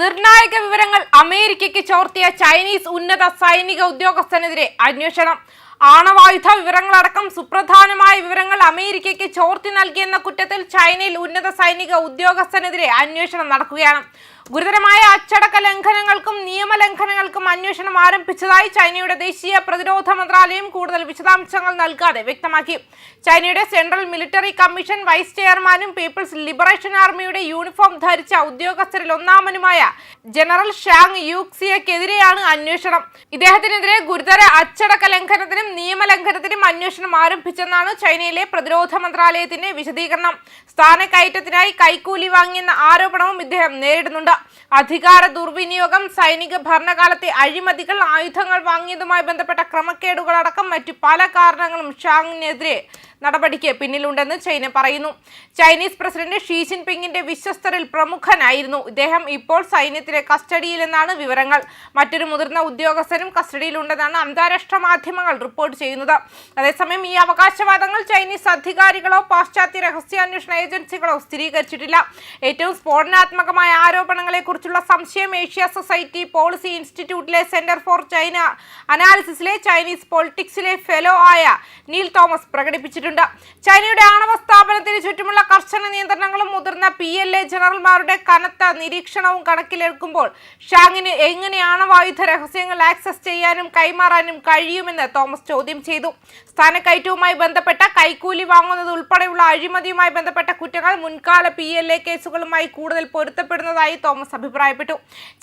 നിർണായക വിവരങ്ങൾ അമേരിക്കയ്ക്ക് ചോർത്തിയ ചൈനീസ് ഉന്നത സൈനിക ഉദ്യോഗസ്ഥനെതിരെ അന്വേഷണം. ആണവായുധ വിവരങ്ങളടക്കം സുപ്രധാനമായ വിവരങ്ങൾ അമേരിക്കയ്ക്ക് ചോർത്തി നൽകിയെന്ന കുറ്റത്തിൽ ചൈനയിൽ ഉന്നത സൈനിക ഉദ്യോഗസ്ഥനെതിരെ അന്വേഷണം നടക്കുകയാണ്. ഗുരുതരമായ അച്ചടക്ക ലംഘനങ്ങൾക്കും നിയമലംഘനങ്ങൾക്കും അന്വേഷണം ആരംഭിച്ചതായി ചൈനയുടെ ദേശീയ പ്രതിരോധ മന്ത്രാലയം കൂടുതൽ വിശദാംശങ്ങൾ നൽകാതെ വ്യക്തമാക്കി. ചൈനയുടെ സെൻട്രൽ മിലിറ്ററി കമ്മീഷൻ വൈസ് ചെയർമാനും പീപ്പിൾസ് ലിബറേഷൻ ആർമിയുടെ യൂണിഫോം ധരിച്ച ഉദ്യോഗസ്ഥരിൽ ഒന്നാമനുമായ ജനറൽ ഷാങ് യൂക്സിയക്കെതിരെയാണ് അന്വേഷണം. ഇദ്ദേഹത്തിനെതിരെ ഗുരുതര അച്ചടക്ക ലംഘനത്തിനും നിയമലംഘനത്തിനും അന്വേഷണം ആരംഭിച്ചെന്നാണ് ചൈനയിലെ പ്രതിരോധ മന്ത്രാലയത്തിന്റെ വിശദീകരണം. സ്ഥാനക്കയറ്റത്തിനായി കൈക്കൂലി വാങ്ങിയെന്ന ആരോപണവും ഇദ്ദേഹം നേരിടുന്നുണ്ട്. അധികാര ദുർവിനിയോഗം, സൈനിക ഭരണകാലത്തെ അഴിമതികൾ, ആയുധങ്ങൾ വാങ്ങിയതുമായി ബന്ധപ്പെട്ട ക്രമക്കേടുകളടക്കം മറ്റു പല കാരണങ്ങളും ഷാങ്ങിനെതിരെ നടപടിക്ക് പിന്നിലുണ്ടെന്ന് ചൈന പറയുന്നു. ചൈനീസ് പ്രസിഡന്റ് ഷീ ജിൻപിങ്ങിന്റെ വിശ്വസ്തരിൽ പ്രമുഖനായിരുന്നു ഇദ്ദേഹം. ഇപ്പോൾ സൈന്യത്തിലെ കസ്റ്റഡിയിലെന്നാണ് വിവരങ്ങൾ. മറ്റൊരു മുതിർന്ന ഉദ്യോഗസ്ഥരും കസ്റ്റഡിയിലുണ്ടെന്നാണ് അന്താരാഷ്ട്ര മാധ്യമങ്ങൾ റിപ്പോർട്ട് ചെയ്യുന്നത്. അതേസമയം ഈ അവകാശവാദങ്ങൾ ചൈനീസ് അധികാരികളോ പാശ്ചാത്യ രഹസ്യാന്വേഷണ ഏജൻസികളോ സ്ഥിരീകരിച്ചിട്ടില്ല. ഏറ്റവും സ്ഫോടനാത്മകമായ ആരോപണങ്ങളെ കുറിച്ചുള്ള സംശയം ഏഷ്യ സൊസൈറ്റി പോളിസി ഇൻസ്റ്റിറ്റ്യൂട്ടിലെ സെന്റർ ഫോർ ചൈന അനാലിസിസിലെ ചൈനീസ് പൊളിറ്റിക്സിലെ ഫെലോ ആയ നീൽ തോമസ് പ്രകടിപ്പിച്ചിട്ടുണ്ട്. ചൈനയുടെ ആണവ സ്ഥാപനത്തിന് ചുറ്റുമുള്ള കർശന നിയന്ത്രണങ്ങളും മുതിർന്ന PLA ജനറൽമാരുടെ കനത്ത നിരീക്ഷണവും കണക്കിലെടുക്കുമ്പോൾ ഷാങ്ങിന് എങ്ങനെ ആണവായുധ രഹസ്യങ്ങൾ ആക്സസ് ചെയ്യാനും കൈമാറാനും കഴിയുമെന്ന് തോമസ് ചോദ്യം ചെയ്തു. സ്ഥാനക്കയറ്റവുമായി ബന്ധപ്പെട്ട കൈക്കൂലി വാങ്ങുന്നത് ഉൾപ്പെടെയുള്ള അഴിമതിയുമായി ബന്ധപ്പെട്ട കുറ്റങ്ങൾ മുൻകാല PLA കേസുകളുമായി കൂടുതൽ പൊരുത്തപ്പെടുന്നതായി തോമസ് അഭിപ്രായപ്പെട്ടു.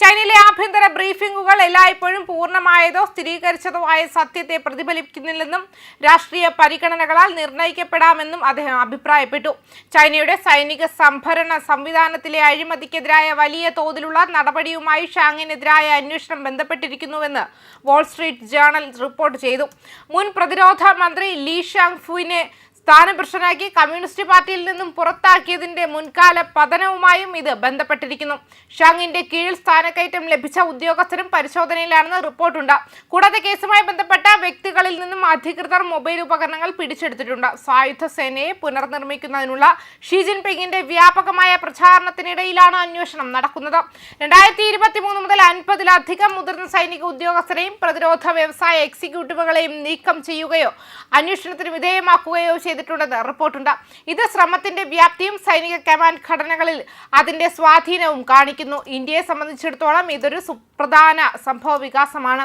ചൈനയിലെ ആഭ്യന്തര ബ്രീഫിംഗുകൾ എല്ലായ്പ്പോഴും പൂർണ്ണമായതോ സ്ഥിരീകരിച്ചതോ ആയ സത്യത്തെ പ്രതിഫലിക്കുന്നില്ലെന്നും രാഷ്ട്രീയ പരിഗണനകളാൽ നിർണയിക്കപ്പെടാമെന്നും അദ്ദേഹം അഭിപ്രായപ്പെട്ടു. ചൈനയുടെ സൈനിക സംഭരണ സംവിധാനത്തിലെ അഴിമതിക്കെതിരായ വലിയ തോതിലുള്ള നടപടിയുമായി ഷാങ്ങിനെതിരായ അന്വേഷണം ബന്ധപ്പെട്ടിരിക്കുന്നുവെന്ന് വാൾസ്ട്രീറ്റ് ജേർണൽ റിപ്പോർട്ട് ചെയ്തു. മുൻ പ്രതിരോധ മന്ത്രി ലീ ഷാങ് ഫുവിനെ സ്ഥാനഭ്രഷ്ടനാക്കി കമ്മ്യൂണിസ്റ്റ് പാർട്ടിയിൽ നിന്നും പുറത്താക്കിയതിന്റെ മുൻകാല പതനവുമായും ഇത് ബന്ധപ്പെട്ടിരിക്കുന്നു. ഷാങ്ങിന്റെ കീഴിൽ സ്ഥാനക്കയറ്റം ലഭിച്ച ഉദ്യോഗസ്ഥരും പരിശോധനയിലാണെന്ന് റിപ്പോർട്ടുണ്ട്. കൂടാതെ കേസുമായി ബന്ധപ്പെട്ട വ്യക്തികളിൽ നിന്നും അധികൃതർ മൊബൈൽ ഉപകരണങ്ങൾ പിടിച്ചെടുത്തിട്ടുണ്ട്. സായുധ സേനയെ പുനർനിർമ്മിക്കുന്നതിനുള്ള ഷീ ജിൻപിങ്ങിന്റെ വ്യാപകമായ പ്രചാരണത്തിനിടയിലാണ് അന്വേഷണം നടക്കുന്നത്. 2023 മുതൽ 50-ലധികം മുതിർന്ന സൈനിക ഉദ്യോഗസ്ഥരെയും പ്രതിരോധ വ്യവസായ എക്സിക്യൂട്ടീവുകളെയും നീക്കം ചെയ്യുകയോ അന്വേഷണത്തിന് വിധേയമാക്കുകയോ ചെയ്തിട്ടുണ്ടെന്ന് റിപ്പോർട്ടുണ്ട്. ഇത് ശ്രമത്തിന്റെ വ്യാപ്തിയും സൈനിക കമാൻഡ് ഘടനകളിൽ അതിന്റെ സ്വാധീനവും കാണിക്കുന്നു. ഇന്ത്യയെ സംബന്ധിച്ചിടത്തോളം ഇതൊരു സുപ്രധാന സംഭവ വികാസമാണ്.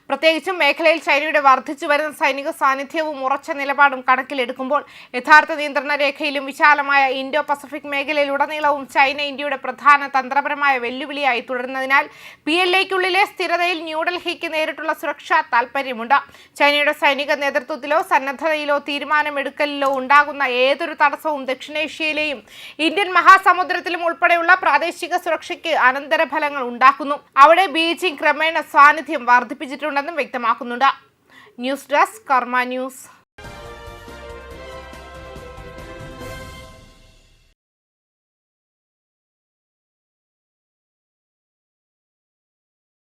പ്രത്യേകിച്ചും മേഖലയിൽ ചൈനയുടെ വർദ്ധിച്ചു വരുന്ന സൈനിക സാന്നിധ്യവും ഉറച്ച നിലപാടും കണക്കിലെടുക്കുമ്പോൾ യഥാർത്ഥ നിയന്ത്രണ രേഖയിലും വിശാലമായ ഇൻഡോ പസഫിക് മേഖലയിലുടനീളവും ചൈന ഇന്ത്യയുടെ പ്രധാന തന്ത്രപരമായ വെല്ലുവിളിയായി തുടരുന്നതിനാൽ PLAയ്ക്കുള്ളിലെ സ്ഥിരതയിൽ ന്യൂഡൽഹിക്ക് നേരിട്ടുള്ള സുരക്ഷാ താൽപ്പര്യമുണ്ട്. ചൈനയുടെ സൈനിക നേതൃത്വത്തിലോ സന്നദ്ധതയിലോ തീരുമാനമെടുക്കലിലോ ഉണ്ടാകുന്ന ഏതൊരു തടസ്സവും ദക്ഷിണേഷ്യയിലെയും ഇന്ത്യൻ മഹാസമുദ്രത്തിലും ഉൾപ്പെടെയുള്ള പ്രാദേശിക സുരക്ഷയ്ക്ക് അനന്തരഫലങ്ങൾ ഉണ്ടാക്കുന്നു. അവിടെ ബീജിംഗ് ക്രമേണ സാന്നിധ്യം വർദ്ധിപ്പിച്ചിട്ടുണ്ടെന്നും വ്യക്തമാക്കുന്നുണ്ട്. ന്യൂസ് ഡെസ്ക് കർമ്മ ന്യൂസ്.